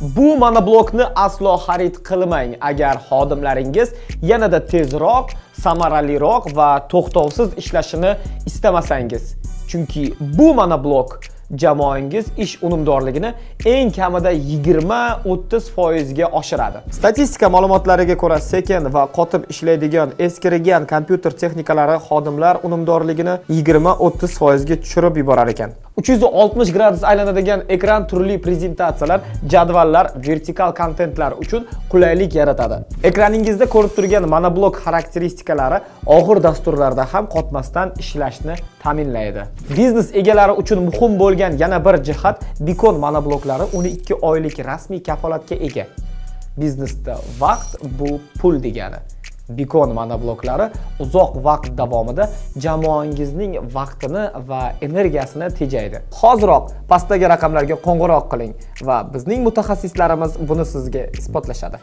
Bu monoblokni aslo xarid qilmang agar xodimlaringiz yanada tezroq, samaraliroq va to'xtovsiz ishlashini istamasangiz. Chunki bu monoblok jamoangiz ish unumdorligini eng kamida 20-30% ga oshiradi. Statistika ma'lumotlariga ko'ra, sekin va qotib ishlaydigan eskirgan kompyuter texnikalari xodimlar unumdorligini 20-30% ga tushirib yuborar ekan. 360 gradus aylanadigan ekran turli prezentatsiyalar, jadvallar, vertikal kontentlar uchun qulaylik yaratadi. Ekraningizda ko'rib turgan monoblok xarakteristikalari og'ir dasturlarda ham qotmasdan ishlashni ta'minlaydi. Biznes egalari uchun muhim bo'lgan yana bir jihat Beacon monobloklari 12 oylik rasmiy kafolatga ega. Biznesda vaqt bu pul degani. Beacon monobloklari uzoq vaqt davomida jamoangizning vaqtini va energiyasini tejaydi. Hoziroq pastdagi raqamlarga qo'ng'iroq qiling va bizning mutaxassislarimiz buni sizga isbotlashadi.